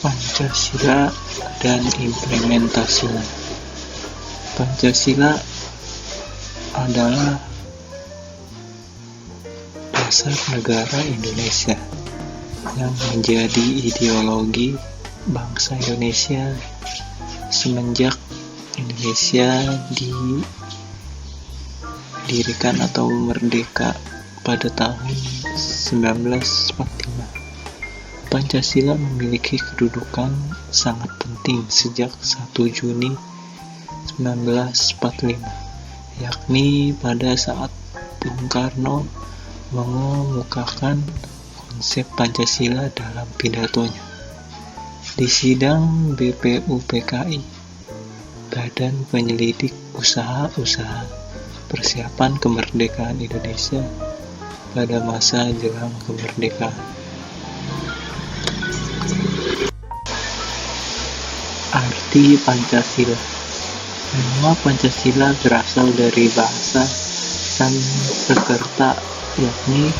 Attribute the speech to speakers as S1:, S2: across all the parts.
S1: Pancasila dan implementasinya. Pancasila adalah dasar negara Indonesia yang menjadi ideologi bangsa Indonesia semenjak Indonesia didirikan atau merdeka pada tahun 1945. Pancasila memiliki kedudukan sangat penting sejak 1 Juni 1945, yakni pada saat Bung Karno mengemukakan konsep Pancasila dalam pidatonya. Di sidang BPUPKI, Badan Penyelidik Usaha-Usaha Persiapan Kemerdekaan Indonesia pada masa jelang kemerdekaan. Arti Pancasila. Nama Pancasila berasal dari bahasa Sanskerta, yakni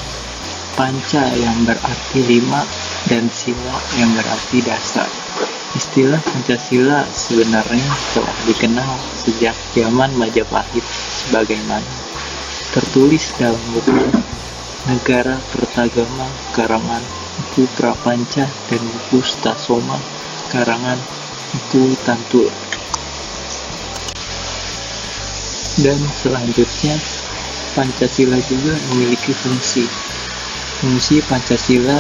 S1: panca yang berarti 5 dan sila yang berarti dasar. Istilah Pancasila sebenarnya telah dikenal sejak zaman Majapahit sebagaimana tertulis dalam buku Negara Kertagama karangan Empu Prapanca dan buku Stasoma karangan Empu Tantur. Dan selanjutnya, Pancasila juga memiliki fungsi. Fungsi Pancasila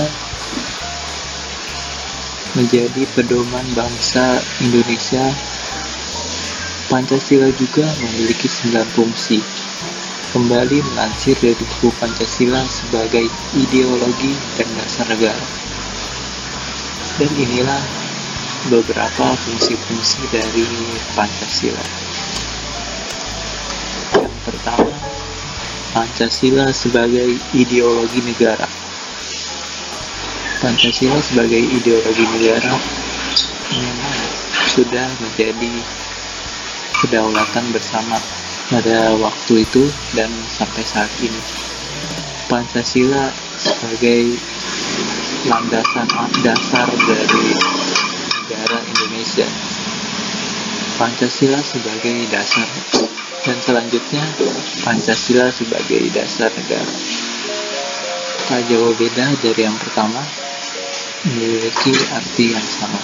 S1: menjadi pedoman bangsa Indonesia. Pancasila juga memiliki 9 fungsi. Kembali melansir dari buku Pancasila sebagai ideologi dan dasar negara. Dan inilah beberapa fungsi-fungsi dari Pancasila. Yang pertama, Pancasila sebagai ideologi negara. Pancasila sebagai ideologi negara memang sudah menjadi kedaulatan bersama pada waktu itu dan sampai saat ini. Pancasila sebagai landasan dasar dari negara Indonesia. Pancasila sebagai dasar, dan selanjutnya Pancasila sebagai dasar negara. Tak jauh beda dari yang pertama, memiliki arti yang sama.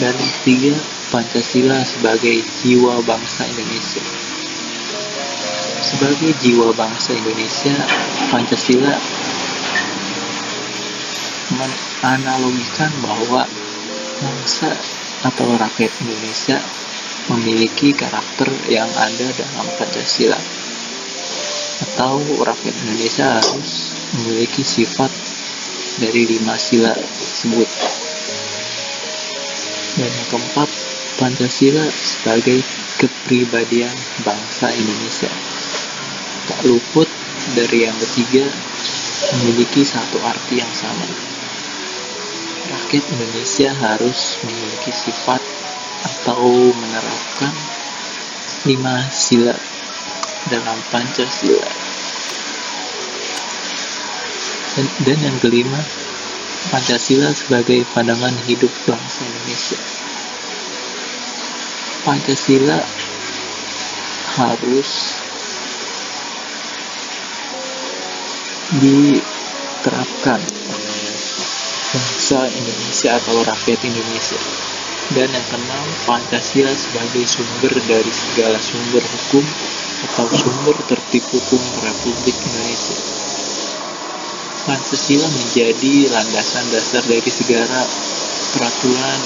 S1: Dan yang ketiga, Pancasila sebagai jiwa bangsa Indonesia. Sebagai jiwa bangsa Indonesia, Pancasila menganalogikan bahwa bangsa atau rakyat Indonesia memiliki karakter yang ada dalam Pancasila, atau rakyat Indonesia harus memiliki sifat dari 5 sila tersebut. Dan yang keempat, Pancasila sebagai kepribadian bangsa Indonesia. Tak luput dari yang ketiga, memiliki satu arti yang sama. Rakyat Indonesia harus memiliki sifat atau menerapkan 5 sila dalam Pancasila. Dan yang kelima, Pancasila sebagai pandangan hidup bangsa Indonesia. Pancasila harus diterapkan bangsa Indonesia atau rakyat Indonesia. Dan yang keenam, Pancasila sebagai sumber dari segala sumber hukum atau sumber tertib hukum Republik Indonesia. Pancasila menjadi landasan dasar dari segala peraturan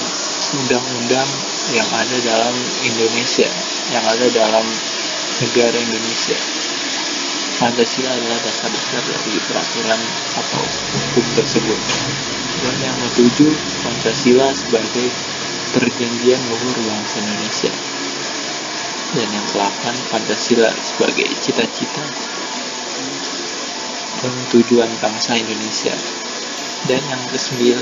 S1: undang-undang yang ada dalam Indonesia, yang ada dalam negara Indonesia. Pancasila adalah dasar-dasar dari peraturan atau hukum tersebut. Dan yang ketujuh, Pancasila sebagai perjanjian luhur bangsa Indonesia. Dan yang ke-8, Pancasila sebagai cita-cita dan tujuan bangsa Indonesia. Dan yang ke-9,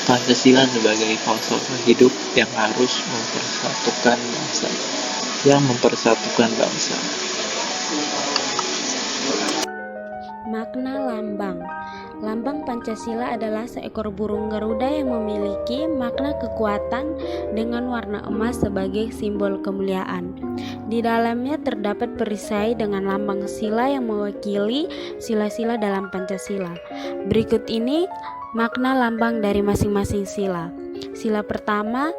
S1: Pancasila sebagai filsafat hidup yang harus mempersatukan bangsa.
S2: Makna lambang. Lambang Pancasila adalah seekor burung Garuda yang memiliki makna kekuatan dengan warna emas sebagai simbol kemuliaan. Di dalamnya terdapat perisai dengan lambang sila yang mewakili sila-sila dalam Pancasila. Berikut ini makna lambang dari masing-masing sila. Sila pertama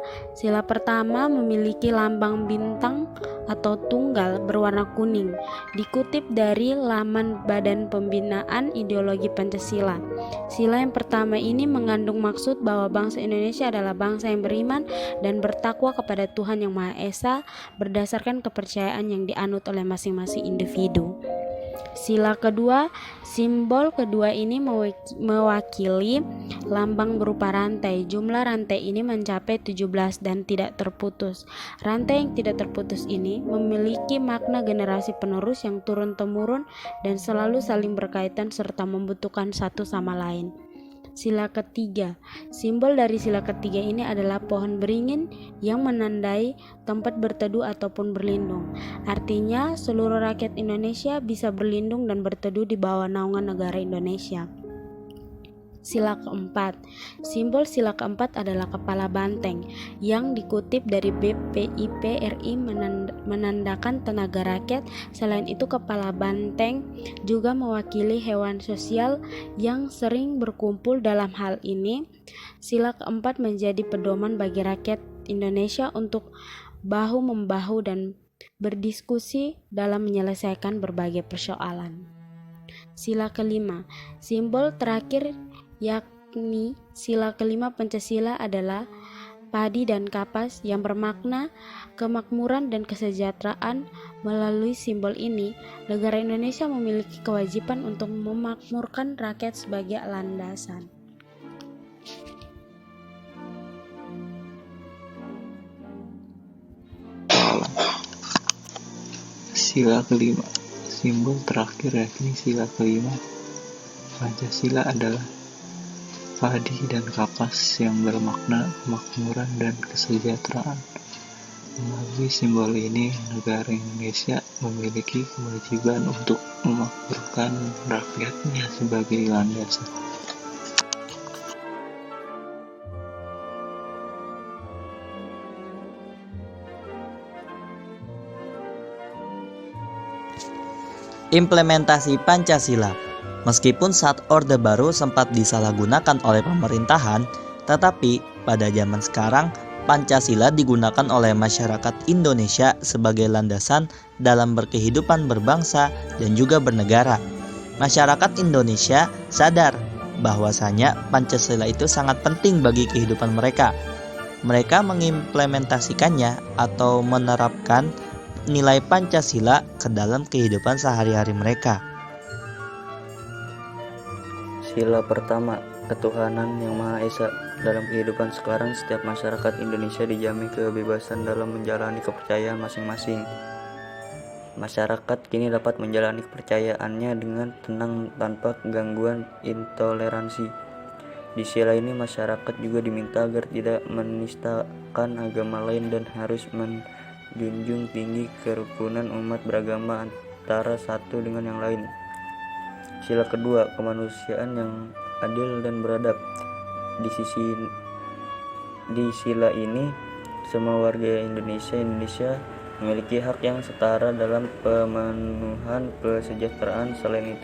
S2: memiliki lambang bintang atau tunggal berwarna kuning, dikutip dari laman Badan Pembinaan Ideologi Pancasila. Sila yang pertama ini mengandung maksud bahwa bangsa Indonesia adalah bangsa yang beriman dan bertakwa kepada Tuhan Yang Maha Esa berdasarkan kepercayaan yang dianut oleh masing-masing individu. Sila kedua, simbol kedua ini mewakili lambang berupa rantai. Jumlah rantai ini mencapai 17 dan tidak terputus. Rantai yang tidak terputus ini memiliki makna generasi penerus yang turun-temurun dan selalu saling berkaitan serta membutuhkan satu sama lain. Sila ketiga, simbol dari sila ketiga ini adalah pohon beringin yang menandai tempat berteduh ataupun berlindung. Artinya seluruh rakyat Indonesia bisa berlindung dan berteduh di bawah naungan negara Indonesia. Sila keempat, simbol sila keempat adalah kepala banteng yang dikutip dari BPIP RI menandakan tenaga rakyat. Selain itu kepala banteng juga mewakili hewan sosial yang sering berkumpul. Dalam hal ini sila keempat menjadi pedoman bagi rakyat Indonesia untuk bahu-membahu dan berdiskusi dalam menyelesaikan berbagai persoalan. Sila kelima, simbol terakhir yakni sila kelima Pancasila adalah padi dan kapas yang bermakna kemakmuran dan kesejahteraan. Melalui simbol ini, negara Indonesia memiliki kewajiban untuk memakmurkan rakyat sebagai landasan.
S1: Sila kelima, simbol terakhir yakni sila kelima Pancasila adalah padi dan kapas yang bermakna kemakmuran dan kesejahteraan. Melalui simbol ini, negara Indonesia memiliki kewajiban untuk memakmurkan rakyatnya sebagai landasan.
S3: Implementasi Pancasila. Meskipun saat Orde Baru sempat disalahgunakan oleh pemerintahan, tetapi pada zaman sekarang Pancasila digunakan oleh masyarakat Indonesia sebagai landasan dalam berkehidupan berbangsa dan juga bernegara. Masyarakat Indonesia sadar bahwasanya Pancasila itu sangat penting bagi kehidupan mereka. Mereka mengimplementasikannya atau menerapkan nilai Pancasila ke dalam kehidupan sehari-hari mereka.
S4: Sila pertama, ketuhanan yang Maha Esa. Dalam kehidupan sekarang, setiap masyarakat Indonesia dijamin kebebasan dalam menjalani kepercayaan masing-masing. Masyarakat kini dapat menjalani kepercayaannya dengan tenang tanpa gangguan intoleransi. Di sila ini, masyarakat juga diminta agar tidak menistakan agama lain dan harus menjunjung tinggi kerukunan umat beragama antara satu dengan yang lain. Sila kedua, kemanusiaan yang adil dan beradab. Di sila ini, semua warga Indonesia memiliki hak yang setara dalam pemenuhan kesejahteraan. Selain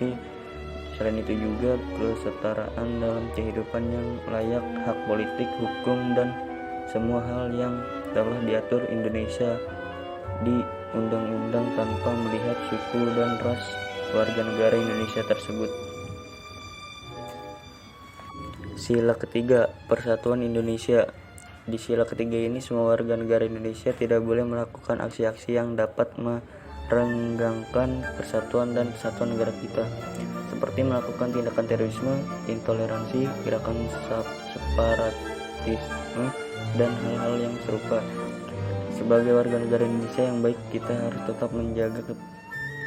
S4: itu juga kesetaraan dalam kehidupan yang layak, hak politik, hukum, dan semua hal yang telah diatur Indonesia di undang-undang tanpa melihat suku dan ras warga negara Indonesia tersebut. Sila ketiga, persatuan Indonesia. Di sila ketiga ini, semua warga negara Indonesia tidak boleh melakukan aksi-aksi yang dapat merenggangkan persatuan dan kesatuan negara kita, seperti melakukan tindakan terorisme, intoleransi, gerakan separatisme, dan hal-hal yang serupa. Sebagai warga negara Indonesia yang baik, kita harus tetap menjaga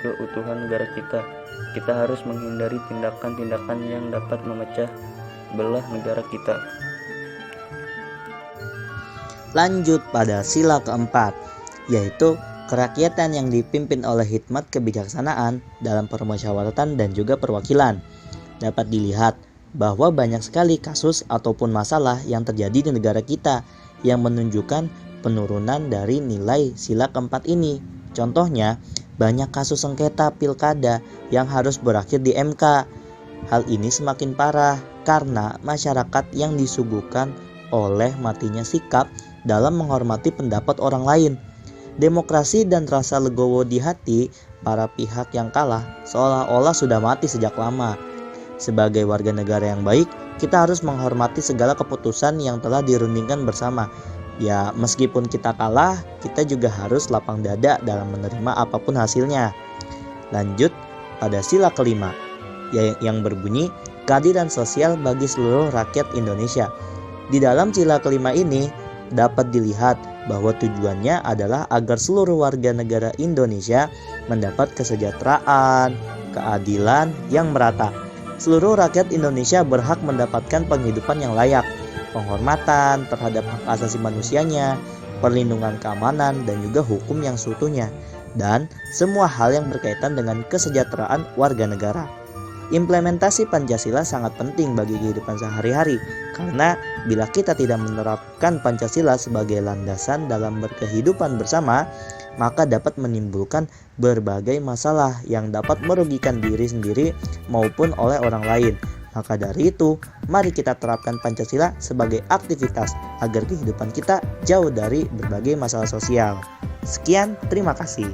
S4: keutuhan negara kita. Kita harus menghindari tindakan-tindakan yang dapat memecah belah negara kita.
S3: Lanjut pada sila keempat, yaitu kerakyatan yang dipimpin oleh hikmat kebijaksanaan dalam permusyawaratan dan juga perwakilan. Dapat dilihat bahwa banyak sekali kasus ataupun masalah yang terjadi di negara kita yang menunjukkan penurunan dari nilai sila keempat ini. Contohnya, banyak kasus sengketa pilkada yang harus berakhir di MK. Hal ini semakin parah karena masyarakat yang disuguhkan oleh matinya sikap dalam menghormati pendapat orang lain. Demokrasi dan rasa legowo di hati para pihak yang kalah seolah-olah sudah mati sejak lama. Sebagai warga negara yang baik, kita harus menghormati segala keputusan yang telah dirundingkan bersama. Ya, meskipun kita kalah, kita juga harus lapang dada dalam menerima apapun hasilnya. Lanjut pada sila kelima, yang berbunyi keadilan sosial bagi seluruh rakyat Indonesia. Di dalam sila kelima ini dapat dilihat bahwa tujuannya adalah agar seluruh warga negara Indonesia mendapat kesejahteraan, keadilan yang merata. Seluruh rakyat Indonesia berhak mendapatkan penghidupan yang layak, penghormatan terhadap hak asasi manusianya, perlindungan keamanan dan juga hukum yang seutuhnya, dan semua hal yang berkaitan dengan kesejahteraan warga negara. Implementasi Pancasila sangat penting bagi kehidupan sehari-hari, karena bila kita tidak menerapkan Pancasila sebagai landasan dalam berkehidupan bersama, maka dapat menimbulkan berbagai masalah yang dapat merugikan diri sendiri maupun oleh orang lain. Maka dari itu, mari kita terapkan Pancasila sebagai aktivitas agar kehidupan kita jauh dari berbagai masalah sosial. Sekian, terima kasih.